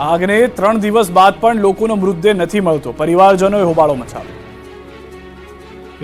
આગને 3 દિવસ બાદ પણ લોકોનો મૃતદેહ નથી મળતો, પરિવારજનોએ હોબાળો મચાવ્યો।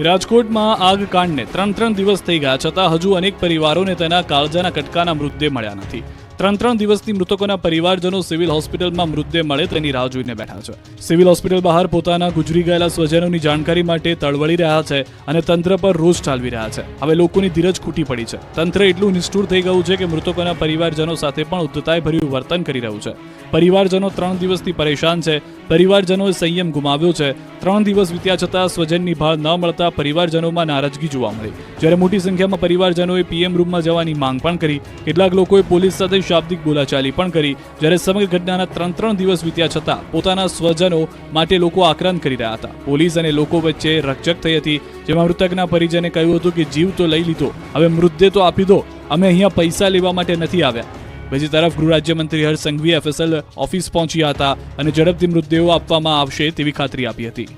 રાજકોટમાં આગ કાંડને 3 દિવસ થઈ ગયા છતાં હજુ અનેક પરિવારોને તેના કાળજાના કટકાના મૃતદેહ મળ્યા નથી। 3 દિવસથી મૃતકોના પરિવારજનો સિવિલ હોસ્પિટલમાં મૃતદેહ મળે તેની રાહ જોઈને બેઠા છે। સિવિલ હોસ્પિટલ બહાર પોતાના ગુજરી ગયેલા સ્વજનોની જાણકારી માટે તળવળી રહ્યા છે અને તંત્ર પર રોષ ઠાલવી રહ્યા છે। હવે લોકોની ધીરજ ખૂટી પડી છે। તંત્ર એટલું નિષ્ઠુર થઈ ગયું છે કે મૃતકોના પરિવારજનો સાથે પણ ઉદ્ધતાઈભર્યું વર્તન કરી રહ્યું છે। પરિવારજનો 3 દિવસથી પરેશાન છે। પરિવારજનોએ સંયમ ગુમાવ્યો છે। 3 દિવસ વીત્યા છતાં સ્વજનની ભાળ ન મળતા પરિવારજનોમાં નારાજગી જોવા મળી। જ્યારે મોટી સંખ્યામાં પરિવારજનોએ પીએમ રૂમમાં જવાની માંગ પણ કરી। કેટલાક લોકોએ પોલીસ સાથે શાબ્દિક બોલાચાલી પણ કરી। જ્યારે સમગ્ર ઘટનાના 3 દિવસ વીત્યા છતાં પોતાના સ્વજનો માટે લોકો આક્રંદ કરી રહ્યા હતા। પોલીસ અને લોકો વચ્ચે રકઝક થઈ હતી, જેમાં મૃતકના પરિજને કહ્યું હતું કે જીવ તો લઈ લીધો, હવે મૃતદેહ તો આપી દો, અમે અહીંયા પૈસા લેવા માટે નથી આવ્યા। બીજી તરફ ગૃહ રાજ્યમંત્રી હર્ષ સંઘવીએ એફએસએલ ઓફિસ પહોંચ્યા હતા અને ઝડપથી મૃતદેહો આપવામાં આવશે તેવી ખાતરી આપી હતી।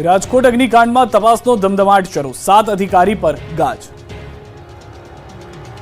રાજકોટ અગ્નિકાંડમાં તપાસનો ધમધમાટ શરૂ, 7 અધિકારી પર ગાજ।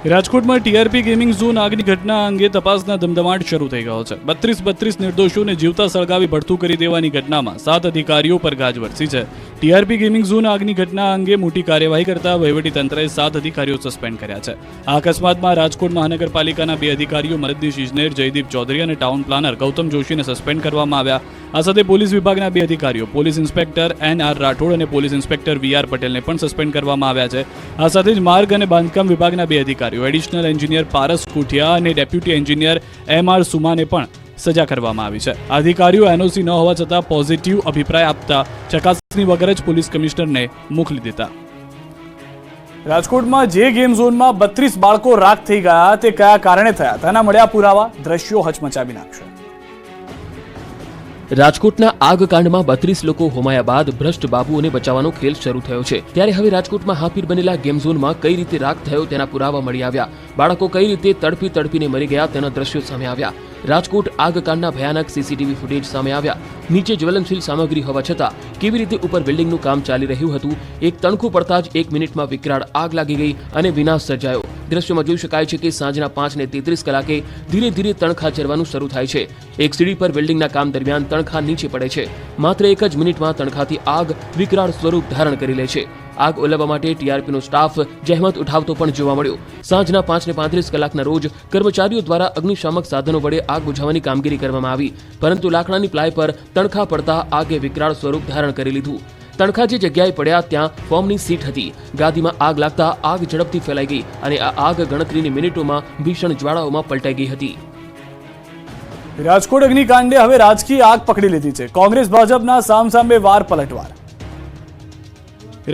રાજકોટમાં ટીઆરપી ગેમિંગ ઝોન આગની ઘટના અંગે તપાસના ધમધમાટ શરૂ થઈ ગયો છે। 32 નિર્દોષોને જીવતા સળગાવી ભડથું કરી દેવાની ઘટનામાં 7 અધિકારીઓ પર ગાજ વરસી છે। ટીઆરપી ગેમિંગ ઝોન આગની ઘટના અંગે મોટી કાર્યવાહી કરતા વહીવટીતંત્રએ 7 અધિકારીઓ સસ્પેન્ડ કર્યા છે। આ અકસ્માતમાં રાજકોટ મહાનગરપાલિકાના 2 અધિકારીઓ મદદનીશ ઇજનેર જયદીપ ચૌધરી અને ટાઉન પ્લાનર ગૌતમ જોશીને સસ્પેન્ડ કરવામાં આવ્યા। આ સાથે પોલીસ વિભાગના 2 અધિકારીઓ પોલીસ ઇન્સ્પેક્ટર એનઆર રાઠોડ અને પોલીસ ઇન્સ્પેક્ટર વીઆર પટેલને પણ સસ્પેન્ડ કરવામાં આવ્યા છે। આ સાથે જ માર્ગ અને બાંધકામ વિભાગના 2 અધિકારીઓ એડિશનલ એન્જિનિયર પારસ કુઠિયા અને ડેપ્યુટી એન્જિનિયર એમઆર સુમાને પણ સજા કરવામાં આવી છે। અધિકારીઓ એનઓસી ન હોવા છતાં પોઝિટિવ અભિપ્રાય આપતા ચકાસણી વગર જ પોલીસ કમિશનરને મોકલી દીધા। રાજકોટમાં જે ગેમ ઝોનમાં 32 બાળકો રાખ થઈ ગયા તે કયા કારણે થયા તેના મળ્યા પુરાવા, દ્રશ્યો હચમચાવી નાખશે। રાજકોટના આગ કાંડમાં 32 લોકો હોમાયા બાદ ભ્રષ્ટ બાબુઓને બચાવવાનો ખેલ શરૂ થયો છે। ત્યારે હવે રાજકોટમાં હાફીર બનેલા ગેમ ઝોનમાં કઈ રીતે રાખ થયો તેના પુરાવા મળી આવ્યા। બાળકો કઈ રીતે તડપીને મરી ગયા તેના દ્રશ્યો સામે આવ્યા। રાજકોટ આગ કાંડના ભયાનક સીસીટીવી ફૂટેજ સામે આવ્યા। નીચે જ્વલનશીલ સામગ્રી હોવા છતાં કેવી રીતે ઉપર બિલ્ડિંગનું કામ ચાલી રહ્યું હતું। એક તણખું પડતા જ 1 મિનિટમાં વિકરાળ આગ લાગી ગઈ અને વિનાશ સર્જાયો। દ્રશ્યોમાં જોઈ શકાય છે કે સાંજના 5:33 કલાકે ધીરે ધીરે તણખા ચરવાનું શરૂ થાય છે। એક સીડી પર બિલ્ડિંગના કામ દરમિયાન તણખા નીચે પડે છે। માત્ર 1 જ મિનિટમાં તણખાથી આગ વિકરાળ સ્વરૂપ ધારણ કરી લે છે। આગ ઓલવવા માટે ટીઆરપીનો સ્ટાફ જહેમત ઉઠાવતો પણ જોવા મળ્યો। સાંજના 5:35 કલાકના રોજ કર્મચારીઓ દ્વારા અગ્નિશામક સાધનો વડે આગ બુઝાવવાની કામગીરી કરવામાં આવી, પરંતુ લાકડાની પ્લાય પર તણખા પડતા આગે વિકરાળ સ્વરૂપ ધારણ કરી લીધું। તણખા જે જગ્યાએ પડ્યા ત્યાં ફોર્મની સીટ હતી। ગાદીમાં આગ લાગતા આગ ઝડપથી ફેલાઈ ગઈ અને આ આગ ગણતરીની મિનિટોમાં ભીષણ જ્વાળાઓમાં પલટાઈ ગઈ હતી। રાજકોટ અગ્નિકાંડે હવે રાજકીય આગ પકડી લીધી છે। કોંગ્રેસ ભાજપના સામસામે વાર પલટવાર।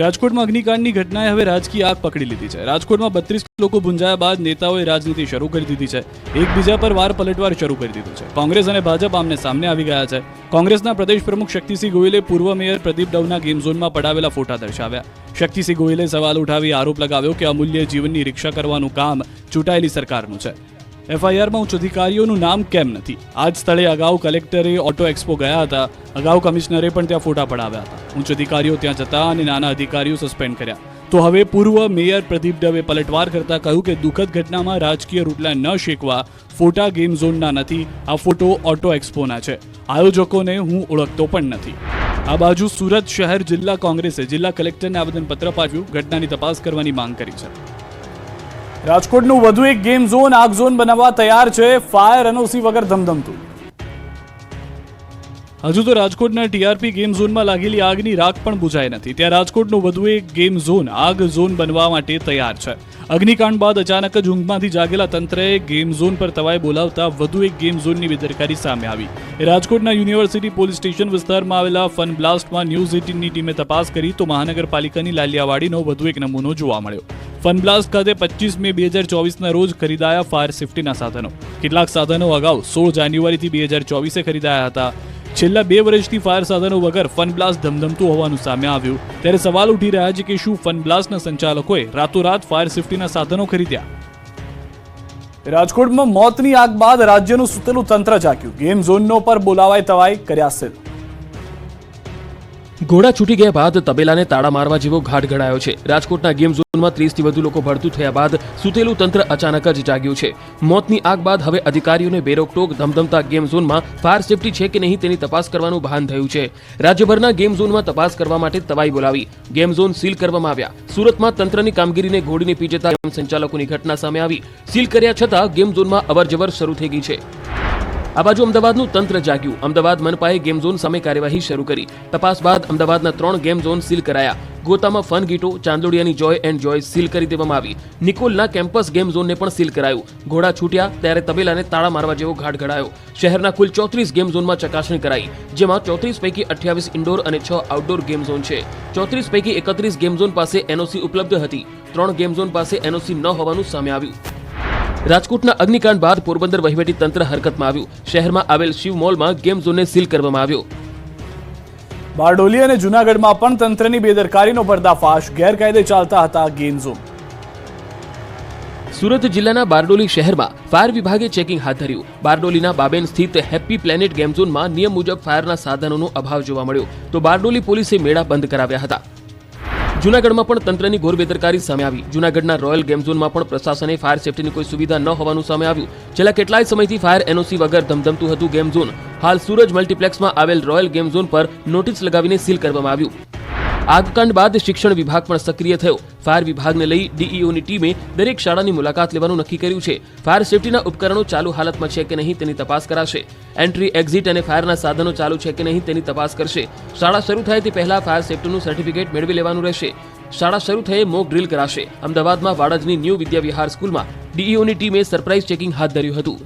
રાજકોટમાં અગ્નિકાંડની ઘટનાએ હવે રાજકીય આગ પકડી લીધી છે। રાજકોટમાં 32 લોકો ભૂંજાયા બાદ નેતાઓએ રાજનીતિ શરૂ કરી દીધી છે। એકબીજા પર વાર પલટવાર શરૂ કરી દીધું છે। કોંગ્રેસ અને ભાજપ આમને સામને આવી ગયા છે। કોંગ્રેસના પ્રદેશ પ્રમુખ શક્તિસિંહ ગોહિલે પૂર્વ મેયર પ્રદીપ ડવના ગેમ ઝોનમાં પડાવેલા ફોટા દર્શાવ્યા। શક્તિસિંહ ગોહિલે સવાલ ઉઠાવી આરોપ લગાવ્યો કે અમૂલ્ય જીવનની રિક્ષા કરવાનું કામ ચૂંટાયેલી સરકારનું છે। એફઆઈઆરમાં ઉચ્ચ અધિકારીઓનું નામ કેમ નથી? આ જ સ્થળે અગાઉ કલેક્ટરે ઓટો એક્સપો ગયા હતા। અગાઉ કમિશનરે પણ ત્યાં ફોટા પડાવ્યા હતા। ઉચ્ચ અધિકારીઓ ત્યાં જતા અને નાના અધિકારીઓ સસ્પેન્ડ કર્યા। તો હવે પૂર્વ મેયર પ્રદીપ ડવે પલટવાર કરતા કહ્યું કે દુઃખદ ઘટનામાં રાજકીય રૂટલા ન શેકવા। ફોટા ગેમ ઝોનના નથી, આ ફોટો ઓટો એક્સપોના છે। આયોજકોને હું ઓળખતો પણ નથી। આ બાજુ સુરત શહેર જિલ્લા કોંગ્રેસે જિલ્લા કલેક્ટરને આવેદનપત્ર પાઠવ્યું, ઘટનાની તપાસ કરવાની માંગ કરી છે। રાજકોટનું વધુ એક ગેમ ઝોન આગ ઝોન બનાવવા તૈયાર છે। ફાયર એનઓસી વગર ધમધમતું। હજુ તો રાજકોટના ટીઆરપી ગેમ ઝોનમાં લાગેલી આગની રાખ પણ બુઝાઈ નથી, ત્યાં રાજકોટનું વધુ એક ગેમ ઝોન આગ ઝોન બનવા માટે તૈયાર છે। અગ્નિકાંડ બાદ અચાનક જ ઊંઘમાંથી જાગેલા તંત્રએ ગેમ ઝોન પર તવાઈ બોલાવતા વધુ એક ગેમ ઝોનની બેદરકારી સામે આવી। રાજકોટના યુનિવર્સિટી પોલીસ સ્ટેશન વિસ્તારમાં આવેલા ફન બ્લાસ્ટમાં ન્યૂઝ 18ની ટીમે તપાસ કરી તો મહાનગરપાલિકાની લાલિયાવાડીનો વધુ એક નમૂનો જોવા મળ્યો। ફન બ્લાસ્ટ ખાતે 25 મે 2024ના રોજ ખરીદાયા ફાયર સેફટીના સાધનો। કેટલાક સાધનો અગાઉ 16 જાન્યુઆરીથી 2024 ખરીદાયા હતા। છેલ્લા 2 વર્ષથી ફાયર સાધનો વગર ફન બ્લાસ્ટ ધમધમતું હોવાનું સામે આવ્યું। ત્યારે સવાલ ઉઠી રહ્યા છે કે શું ફન બ્લાસ્ટના સંચાલકોએ રાતોરાત ફાયર સેફટીના સાધનો ખરીદ્યા? રાજકોટમાં મોતની આગ બાદ રાજ્યનું સુતેલું તંત્ર જાગ્યું। ગેમ ઝોનનો પર બોલાવાય તવાઈ કર્યા સીલ। ઘોડા છૂટી ગયા બાદ તબેલાને તાળા મારવા જેવો ઘાટ ઘડાયો છે. રાજકોટના ગેમ ઝોનમાં 30થી વધુ લોકો ભડતું થયા બાદ સૂતેલું તંત્ર અચાનક જ જાગ્યું છે. મોતની આગ બાદ હવે અધિકારીઓને બેરોકટોક ધમધમતા ગેમ ઝોનમાં ફાયર સેફટી છે કે નહીં તેની તપાસ કરવાનું ભાન થયું છે. રાજ્યભરના ગેમ ઝોનમાં તપાસ કરવા માટે તવાઈ બોલાવી ગેમ ઝોન સીલ કરવામાં આવ્યા. સુરતમાં તંત્રની કામગીરીને ઘોડીને પી જતા ગેમ સંચાલકોની ઘટના સામે આવી. સીલ કર્યા છતાં ગેમ ઝોનમાં અવરજવર શરૂ થઈ ગઈ છે. આ બાજુ અમદાવાદનું તંત્ર જાગ્યું. અમદાવાદ મનપાએ ગેમ ઝોન સામે કાર્યવાહી શરૂ કરી. તપાસ બાદ અમદાવાદના 3 ગેમ ઝોન સીલ કરાયા. ગોતામાં ફન ગીટો, ચાંદોડિયાની જોય એન્ડ જોય સીલ કરી દેવામાં આવી. નિકોલના કેમ્પસ ગેમ ઝોનને પણ સીલ કરાયું. ઘોડા છૂટ્યા ત્યારે તબેલાને તાળા મારવા જેવો ઘાટ ઘડાયો. શહેરના કુલ 34 ગેમ ઝોનમાં ચકાસણી કરાઈ, જેમાં 34 પૈકી 28 ઇન્ડોર અને 6 આઉટડોર ગેમ ઝોન છે. 34 પૈકી 31 ગેમ ઝોન પાસે એનઓસી ઉપલબ્ધ હતી. 3 ગેમ ઝોન પાસે એનઓસી ન હોવાનું સામે આવ્યું. રાજકોટના અગ્નિકાંડ બાદ પોરબંદર વહીવટી તંત્ર હરકતમાં આવ્યું. શહેરમાં આવેલ શિવ મોલમાં ગેમ ઝોનને સીલ કરવામાં આવ્યો. બારડોલી અને જૂનાગઢમાં પણ તંત્રની બેદરકારીનો પર્દાફાશ. ગેરકાયદે ચાલતા હતા ગેમ ઝોન. સુરત જિલ્લાના બારડોલી શહેરમાં ફાયર વિભાગે ચેકિંગ હાથ ધર્યું. બારડોલીના બાબેન સ્થિત હેપી પ્લેનેટ ગેમ ઝોનમાં નિયમ મુજબ ફાયરના સાધનોનો અભાવ જોવા મળ્યો, તો બારડોલી પોલીસે મેળા બંધ કરાવ્યા હતા. જૂનાગઢમાં પણ તંત્રની ઘોર બેદરકારી સામે આવી. જૂનાગઢના રોયલ ગેમ ઝોનમાં પણ પ્રશાસને ફાયર સેફટીની કોઈ સુવિધા ન હોવાનું સામે આવ્યું. છેલ્લા કેટલાય સમયથી ફાયર એનઓસી વગર ધમધમતું હતું ગેમ ઝોન. હાલ સૂરજ મલ્ટીપ્લેક્સમાં આવેલ રોયલ ગેમ ઝોન પર નોટિસ લગાવીને સીલ કરવામાં આવ્યું. આગકાંડ બાદ શિક્ષણ વિભાગ પણ સક્રિય થયો. ફાયર વિભાગને લઈ ડીઈઓની ટીમે દરેક શાળાની મુલાકાત લેવાનું નક્કી કર્યું છે. ફાયર સેફટીના ઉપકરણો ચાલુ હાલતમાં છે કે નહીં તેની તપાસ કરાશે. એન્ટ્રી, એક્ઝિટ અને ફાયરના સાધનો ચાલુ છે કે નહીં તેની તપાસ કરશે. શાળા શરૂ થાય તે પહેલા ફાયર સેફટીનું સર્ટિફિકેટ મેળવી લેવાનું રહેશે. શાળા શરૂ થયે મોક ડ્રીલ કરાશે. અમદાવાદમાં વાડજની ન્યૂ વિદ્યા વિહાર સ્કૂલમાં ડીઈઓની ટીમે સરપ્રાઇઝ ચેકિંગ હાથ ધર્યું હતું.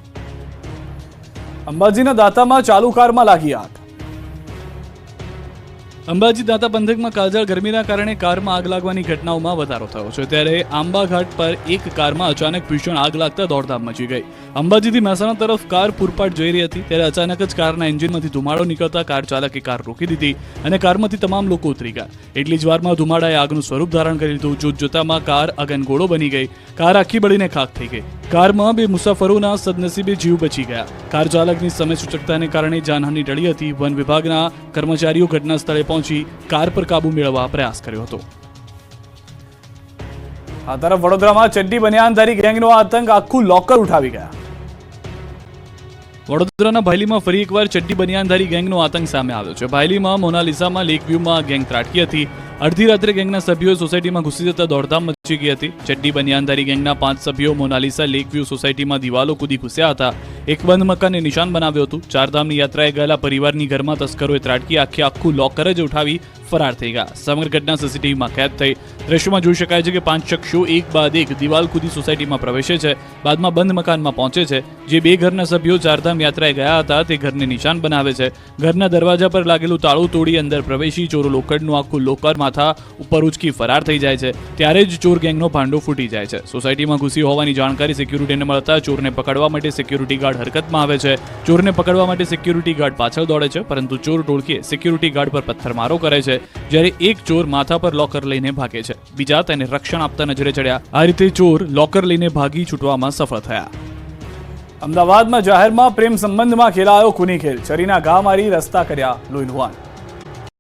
અંબાજીના દાંતામાં ચાલુ કારમાં લાગી આગ. અંબાજી દાંતા પંથકમાં કાળઝાળ ગરમીના કારણે કારમાં આગ લાગવાની ઘટનાઓમાં વધારો થયો છે. ત્યારે આંબા ઘાટ પર એક કારમાં અચાનક ભીષણ આગ લાગતા દોડધામ મચી ગઈ. અંબાજીથી મહેસાણા તરફ કાર પૂરપાટ જઈ રહી હતી ત્યારે અચાનક જ કારના એન્જિનમાંથી ધુમાડો નીકળતા કાર ચાલકે કાર રોકી દીધી અને કારમાંથી તમામ લોકો ઉતરી ગયા. એટલી જ વારમાં ધુમાડાએ આગનું સ્વરૂપ ધારણ કરી લીધું. જોતજોતામાં કાર અગનગોળો બની ગઈ. કાર આખી બળીને ખાખ થઈ ગઈ. કારમાં 2 મુસાફરોના સદનસીબે જીવ બચી ગયા. કાર ચાલકની સમય સૂચકતાને કારણે જાનહાનિ ટળી હતી. વન વિભાગના કર્મચારીઓ ઘટના સ્થળે પહોંચી કાર પર કાબુ મેળવવા પ્રયાસ કર્યો હતો. આ તરફ વડોદરામાં ચડ્ડી બનિયાનધારી ગેંગનો આતંક આખું લોકર ઉઠાવી ગયા. વડોદરાના ભાયલીમાં ફરી એકવાર ચડ્ડી બનિયાનધારી ગેંગનો આતંક સામે આવ્યો છે. ભાયલીમાં મોનાલિસામાં લેક વ્યૂમાં ગેંગ ત્રાટકી હતી. અડધી રાત્રે ગેંગના સભ્યોએ સોસાયટીમાં ઘૂસી જતા દોડધામ મચી ગઈ હતી. ચડ્ડી બનિયાનધારી ગેંગના 5 સભ્યો મોનાલિસા લેક વ્યૂ સોસાયટીમાં દિવાલો કૂદી ઘૂસ્યા હતા. એક બંધ મકાનને નિશાન બનાવ્યું હતું. ચારધામની યાત્રાએ ગયેલા પરિવારની ઘરમાં તસ્કરોએ ત્રાટકી આખું લોકર જ ઉઠાવી ફરાર થઈ ગયા. સમગ્ર ઘટના સીસીટીવીમાં કેદ થઈ. દ્રશ્યમાં જોઈ શકાય છે કે 5 શખ્સો એક બાદ એક દિવાલ કૂદી સોસાયટીમાં પ્રવેશે છે. બાદમાં બંધ મકાનમાં પહોંચે છે. જે 2 ઘરના સભ્યો ચારધામ યાત્રાએ ગયા હતા તે ઘરને નિશાન બનાવે છે. ઘરના દરવાજા પર લાગેલું તાળું તોડી અંદર પ્રવેશી ચોરો લોકરનું આખું લોકર માથા ઉપર ઉચકી ફરાર થઈ જાય છે. ત્યારે જ ચોર ગેંગનો ભાંડો ફૂટી જાય છે. સોસાયટીમાં ઘૂસી હોવાની જાણકારી સિક્યુરિટીને મળતા ચોરને પકડવા માટે સિક્યુરિટી ગાર્ડ હરકતમાં આવે છે. ચોરને પકડવા માટે સિક્યુરિટી ગાર્ડ પાછળ દોડે છે, પરંતુ ચોર ટોળકીએ સિક્યુરિટી ગાર્ડ પર પથ્થરમારો કરે છે. જ્યારે એક ચોર માથા પર લોકર લઈને ભાગે છે, બીજા તેને રક્ષણ આપતા નજરે ચડ્યા. આ રીતે ચોર લોકર લઈને ભાગી છૂટવામાં સફળ થયા. અમદાવાદમાં જાહેરમાં પ્રેમ સંબંધમાં ખેલાયો ખૂની ખેલ. છરીના ઘા મારી રસ્તા કર્યા લોહીલુહાણ.